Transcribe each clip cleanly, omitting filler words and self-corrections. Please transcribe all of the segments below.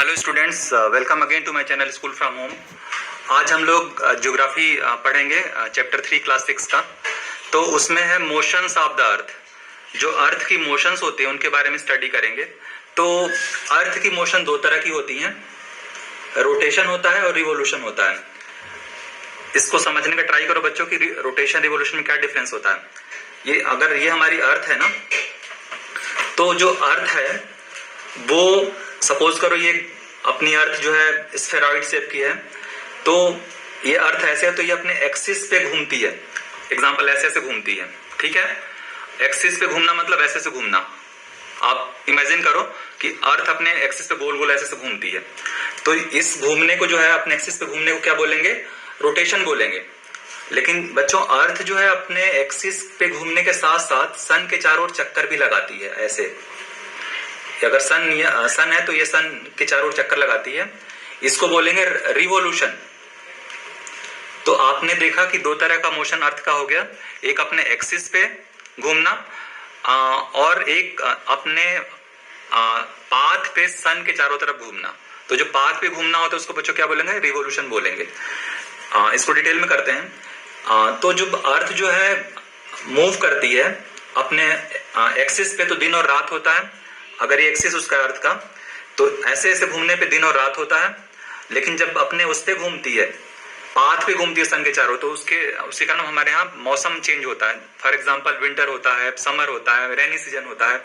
Hello students, welcome again to my channel school from home. आज हम लोग geography पढ़ेंगे, चैप्टर 3 क्लास 6 का। तो उसमें है मोशंस ऑफ द अर्थ। जो अर्थ की मोशंस होती हैं उनके बारे में स्टडी करेंगे। तो अर्थ की मोशन दो तरह की होती हैं, रोटेशन होता है और रिवोल्यूशन होता है। इसको समझने का ट्राई करो बच्चों की रोटेशन रिवोल्यूशन में क्या डिफरेंस होता है। ये अगर ये हमारी अर्थ है ना, तो जो अर्थ है वो सपोज करो ये अपनी अर्थ जो है स्फेरॉइड शेप की है, तो ये अर्थ ऐसे है तो ये अपने एक्सिस पे घूमती है। एग्जांपल ऐसे ऐसे घूमती है, ठीक है। एक्सिस पे घूमना मतलब ऐसे से घूमना। आप इमेजिन करो कि अर्थ अपने एक्सिस पे गोल गोल ऐसे से घूमती है, तो इस घूमने को जो है अपने एक्सिस पे घूमने को क्या बोलेंगे, रोटेशन बोलेंगे। लेकिन बच्चों अर्थ जो है अपने एक्सिस पे घूमने के साथ साथ सन के चारों ओर चक्कर भी लगाती है। ऐसे अगर सन है तो ये सन के चारों ओर चक्कर लगाती है, इसको बोलेंगे रिवोल्यूशन। तो आपने देखा कि दो तरह का मोशन अर्थ का हो गया, एक अपने एक्सिस पे घूमना और एक अपने पाथ पे सन के चारों तरफ घूमना। तो जो पाथ पे घूमना होता है उसको बच्चों क्या बोलेंगे, रिवोल्यूशन बोलेंगे। इसको डिटेल में करते हैं। तो जो अर्थ जो है मूव करती है अपने एक्सिस पे, तो दिन और रात होता है। अगर ये एक्सिस उसका अर्थ का, तो ऐसे ऐसे घूमने पे दिन और रात होता है। लेकिन जब अपने उस पे घूमती है, पाथ पे घूमती है सन के चारों, तो उसके कारण हमारे यहाँ मौसम चेंज होता है। फॉर एग्जांपल विंटर होता है, समर होता है, रेनी सीजन होता है।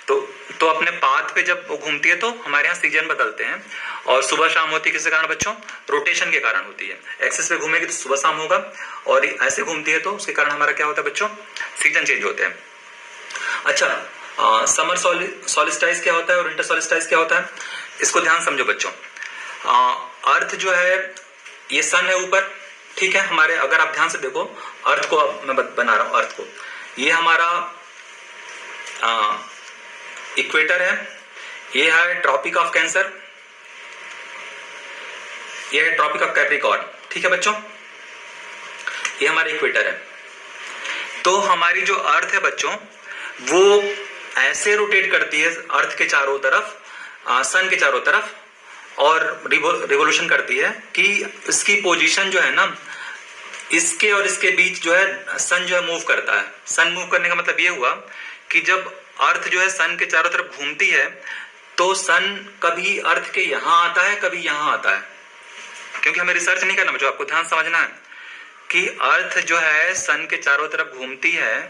तो अपने पाथ पे जब वो घूमती है तो हमारे यहाँ सीजन बदलते हैं। और सुबह शाम होती है किसके कारण बच्चों, रोटेशन के कारण होती है। एक्सिस पे घूमेगी तो सुबह शाम होगा, और ऐसे घूमती है तो उसके कारण हमारा क्या होता है बच्चों, सीजन चेंज होते हैं। अच्छा, समर सॉलिस्टाइज क्या होता है और विंटर सॉलिस्टाइज क्या होता है, इसको ध्यान समझो बच्चों। अर्थ जो है ये सन है ऊपर, ठीक है हमारे। अगर आप ध्यान से देखो अर्थ को, मैं बना रहा हूं अर्थ को, ये हमारा इक्वेटर है, ये है ट्रॉपिक ऑफ कैंसर, ये है ट्रॉपिक ऑफ कैप्रिकॉर्न, ठीक है बच्चों। ये हमारा इक्वेटर है। तो हमारी जो अर्थ है बच्चों वो ऐसे रोटेट करती है अर्थ के चारों तरफ, सन के चारों तरफ, और रिवोल्यूशन करती है कि इसकी पोजीशन जो है ना, इसके और इसके बीच जो है सन जो है मूव करता है। सन मूव करने का मतलब ये हुआ कि जब अर्थ जो है सन के चारों तरफ घूमती है तो सन कभी अर्थ के यहां आता है, कभी यहां आता है। क्योंकि हमें रिसर्च नहीं करना, जो आपको ध्यान समझना है कि अर्थ जो है सन के चारों तरफ घूमती है,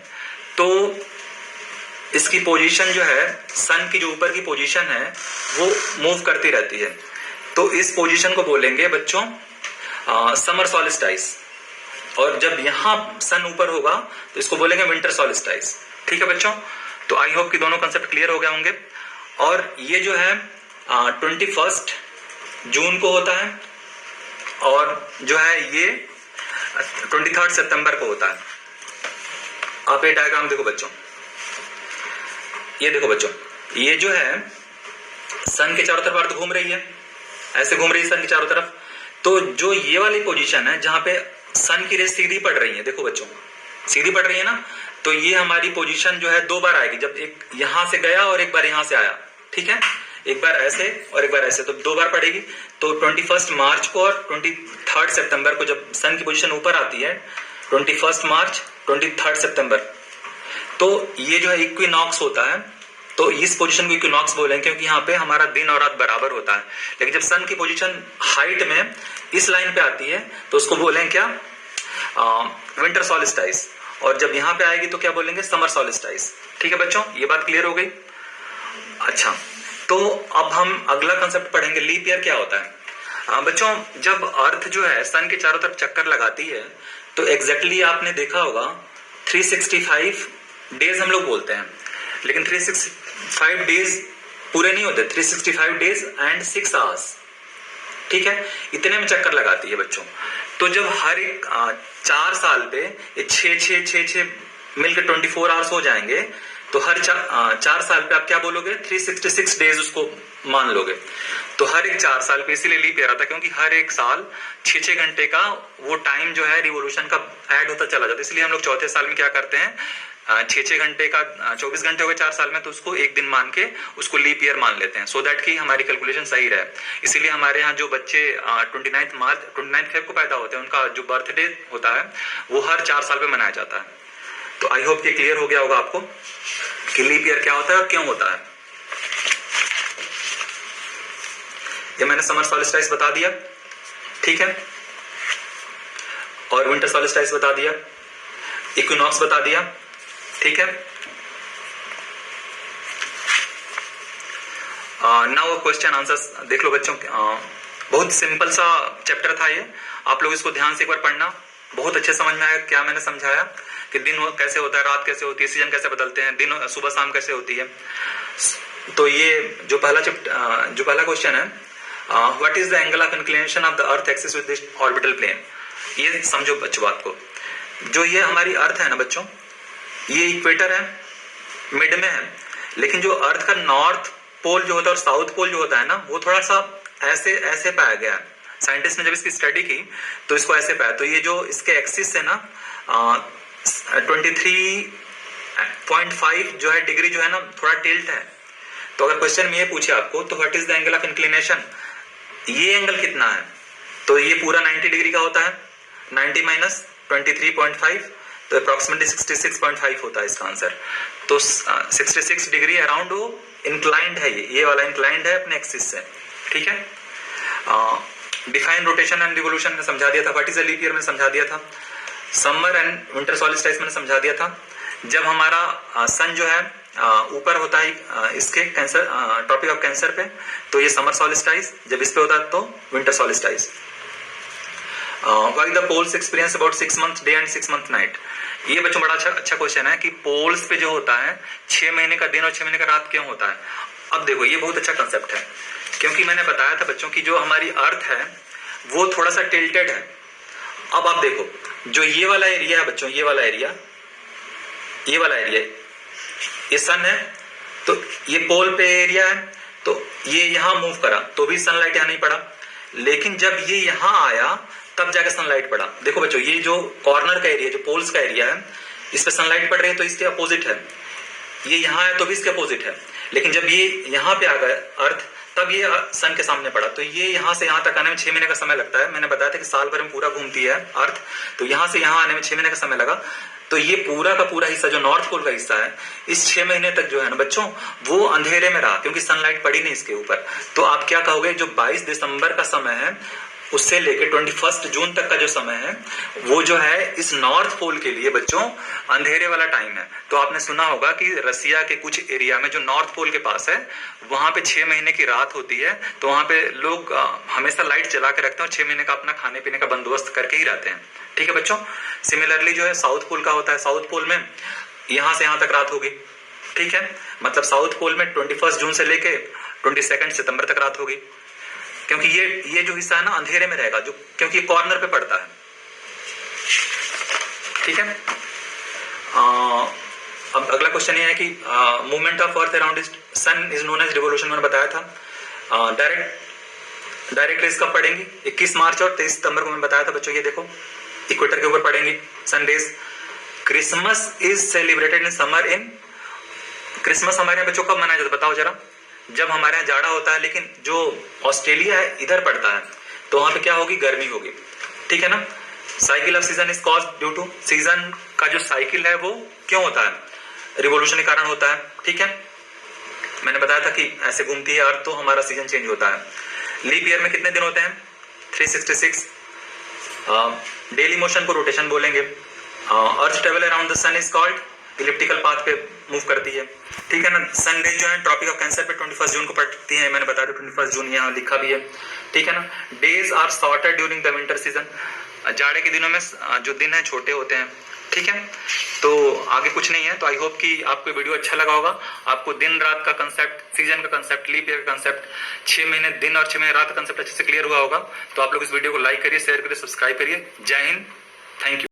तो इसकी पोजीशन जो है, सन की जो ऊपर की पोजीशन है वो मूव करती रहती है। तो इस पोजीशन को बोलेंगे बच्चों समर सॉलिस्टाइज। और जब यहां सन ऊपर होगा तो इसको बोलेंगे विंटर सॉलिस्टाइज, ठीक है बच्चों। तो आई होप कि दोनों कंसेप्ट क्लियर हो गए होंगे। और ये जो है 21 जून को होता है, और जो है ये 23 सितंबर को होता है। आप ये डायग्राम देखो बच्चों, ये देखो बच्चों, ये जो है सन के चारों तरफ अर्थ घूम रही है, ऐसे घूम रही है सन के चारों तरफ। तो जो ये वाली पोजीशन है जहां पे सन की रेस सीधी पड़ रही है, देखो बच्चों सीधी पड़ रही है ना, तो ये हमारी पोजीशन जो है दो बार आएगी। जब एक यहां से गया और एक बार यहां से आया, ठीक है, एक बार ऐसे और एक बार ऐसे, तो दो बार पड़ेगी। तो 21 मार्च को और 23 सितंबर को जब सन की पोजीशन ऊपर आती है, 21 मार्च 23 सितंबर, तो ये जो है इक्विनॉक्स होता है। तो इस पोजीशन को इक्विनॉक्स बोलेंगे क्योंकि यहाँ पे हमारा दिन और रात बराबर होता है। लेकिन जब सन की पोजीशन हाइट में इस लाइन पे आती है तो उसको बोलेंगे क्या, विंटर सॉलिस्टाइज। और जब यहाँ पे आएगी तो क्या बोलेंगे, समर सॉलिस्टाइज, ठीक है बच्चों। ये बात क्लियर हो गई। अच्छा, तो अब हम अगला कंसेप्ट पढ़ेंगे, लीप ईयर क्या होता है। बच्चों जब अर्थ जो है सन के चारों तरफ चक्कर लगाती है तो एग्जैक्टली आपने देखा होगा 365 डेज हम लोग बोलते हैं, लेकिन 365 डेज पूरे नहीं होते, 365 डेज एंड 6 आवर्स, ठीक है, इतने में चक्कर लगाती है बच्चों। तो जब हर एक 4 साल पे ये 6 मिलकर 24 आवर्स हो जाएंगे, तो हर 4 साल पे आप क्या बोलोगे, 366 डेज उसको मान लोगे। तो हर एक 4 साल पे, इसीलिए लीप ईयर आता है क्योंकि हर एक साल 6 घंटे का वो टाइम जो है रिवोल्यूशन का ऐड होता चला जाता है। इसलिए हम लोग चौथे साल में क्या करते हैं, 6 घंटे का 24 घंटे हो गए 4 साल में, तो उसको एक दिन मान के उसको लीप ईयर मान लेते हैं, सो दैट कि हमारी कैलकुलेशन सही रहे। इसीलिए हमारे यहाँ जो बच्चे 29 फेब को पैदा होते हैं, उनका जो बर्थडे होता है वो हर 4 साल पे मनाया जाता है। तो आई होप कि क्लियर हो गया होगा आपको कि लीप ईयर क्या होता है और क्यों होता है। ये मैंने समर सॉल्स्टिस बता दिया, ठीक है, और विंटर सॉल्स्टिस बता दिया, इक्विनॉक्स बता दिया, ठीक है। नाउ क्वेश्चन आंसर्स देख लो बच्चों। बहुत सिंपल सा चैप्टर था ये, आप लोग इसको ध्यान से एक बार पढ़ना, बहुत अच्छे समझ में आया क्या मैंने समझाया कि दिन कैसे होता है, रात कैसे होती है, सीजन कैसे बदलते हैं, दिन सुबह शाम कैसे होती है। तो ये जो पहला क्वेश्चन है, what is the angle of inclination of the earth axis with this orbital plane. ये समझो बच्चों बात को, जो ये हमारी अर्थ है ना बच्चों, ये इक्वेटर है, मिड में है, लेकिन जो अर्थ का नॉर्थ पोल जो होता है और साउथ पोल जो होता है ना, वो थोड़ा सा ऐसे पाया गया है। साइंटिस्ट ने जब इसकी स्टडी की तो इसको ऐसे पाया। तो ये जो इसके एक्सिस है ना 23.5 जो है डिग्री जो है ना, थोड़ा टिल्ट है। तो अगर क्वेश्चन में ये पूछे आपको तो what is the angle of inclination, ये एंगल कितना है, तो ये पूरा 90 डिग्री का होता है, 90 माइनस 23.5 तो अप्रोक्सीमेटली 66.5 होता है इसका आंसर। तो 66 डिग्री अराउंड वो इंक्लाइंड है, ये वाला इंक्लाइंड है अपने एक्सिस से, ठीक है। डिफाइन रोटेशन एंड रिवोल्यूशन में समझा दिया था, what is a leap year में समझा दिया था, समर एंड विंटर सॉल्स्टिस में समझा दिया था। जब हमारा सन जो है ऊपर होता है इसके कैंसर ट्रॉपिक ऑफ कैंसर पे, तो ये समर सॉल्स्टिस, जब इस पे होता है तो winter solstice. Why the poles experience about 6 months day and 6 month night. ये बच्चों बड़ा अच्छा क्वेश्चन है कि पोल्स पे जो होता है 6 महीने का दिन और 6 महीने का रात क्यों होता है। अब देखो ये बहुत अच्छा कंसेप्ट है, क्योंकि मैंने बताया था बच्चों की जो हमारी अर्थ है वो थोड़ा सा टिल्टेड है। अब आप देखो जो ये वाला एरिया है बच्चों, ये वाला एरिया ये सन है, तो ये पोल पे एरिया है, तो ये यहां मूव करा तो भी सनलाइट यहां नहीं पड़ा, लेकिन जब ये यहां आया तब जाकर सनलाइट पड़ा। देखो बच्चों ये जो कॉर्नर का एरिया, जो पोल्स का एरिया है, इस पे सनलाइट पड़ रही है तो इसके अपोजिट है, ये यहां है तो भी इसके अपोजिट है, लेकिन जब ये यहां पे आ गया अर्थ तब ये सन के सामने पड़ा। तो ये यहां से यहां तक आने में 6 महीने का समय लगता है। मैंने बताया था कि साल भर में पूरा घूमती है अर्थ, तो यहां से यहां आने में 6 महीने का समय लगा। तो ये पूरा का पूरा हिस्सा जो नॉर्थ पोल का हिस्सा है, इस 6 महीने तक जो है ना बच्चों वो अंधेरे में रहा, क्योंकि सनलाइट पड़ी नहीं इसके ऊपर। तो आप क्या कहोगे, जो 22 दिसंबर का समय है उससे लेकर 21 जून तक का जो समय है वो जो है इस नॉर्थ पोल के लिए बच्चों अंधेरे वाला टाइम है। तो आपने सुना होगा कि रसिया के कुछ एरिया में जो नॉर्थ पोल के पास है वहां पे 6 महीने की रात होती है, तो वहां पे लोग हमेशा लाइट जला के रखते हैं और 6 महीने का अपना खाने पीने का बंदोबस्त करके ही रहते हैं, ठीक है बच्चों। सिमिलरली जो है साउथ पोल का होता है, साउथ पोल में यहां से यहां तक रात होगी, ठीक है, मतलब साउथ पोल में 21 जून से लेके 22 सितंबर तक रात होगी, क्योंकि ये जो हिस्सा है ना अंधेरे में रहेगा, जो क्योंकि कॉर्नर पे पड़ता है, ठीक है। अब अगला क्वेश्चन ये है कि movement of earth around sun is known as revolution. मैंने बताया था। डायरेक्ट रेस कब पड़ेंगी, 21 मार्च और 23 सितंबर को मैं बताया था बच्चों। ये देखो इक्वेटर के ऊपर पड़ेंगी sun rays. Christmas is celebrated in summer in, Christmas हमारे यहाँ बच्चों कब मनाया जाता है बताओ जरा, जब हमारे यहाँ जाड़ा होता है, लेकिन जो ऑस्ट्रेलिया है इधर पड़ता है तो वहां पे क्या होगी, गर्मी होगी, ठीक है ना। Cycle of season is caused due to, season का जो साइकिल है वो क्यों होता है, रिवोल्यूशन के कारण होता है, ठीक है। मैंने बताया था कि ऐसे घूमती है अर्थ तो हमारा सीजन चेंज होता है। लीप ईयर में कितने दिन होते हैं, 366। डेली मोशन को रोटेशन बोलेंगे। Earth travel around the sun is called, elliptical path पे मूव करती है, ठीक है ना। सन डे जो है ट्रॉपिक ऑफ कैंसर पे 21 जून को पड़ती है, मैंने बताया 21 जून यहाँ लिखा भी है, ठीक है ना। Days are shorter during the winter season, जाड़े के दिनों में जो दिन है छोटे होते हैं, ठीक है। तो आगे कुछ नहीं है। तो आई होप कि आपको वीडियो अच्छा लगा होगा, आपको दिन रात का कंसेप्ट, सीजन का कंसेप्ट, लीप ईयर का कंसेप्ट, 6 महीने दिन और 6 महीने रात का कंसेप्ट अच्छे से क्लियर हुआ होगा। तो आप लोग इस वीडियो को लाइक करिए, शेयर करिए, सब्सक्राइब करिए। जय हिंद, थैंक यू।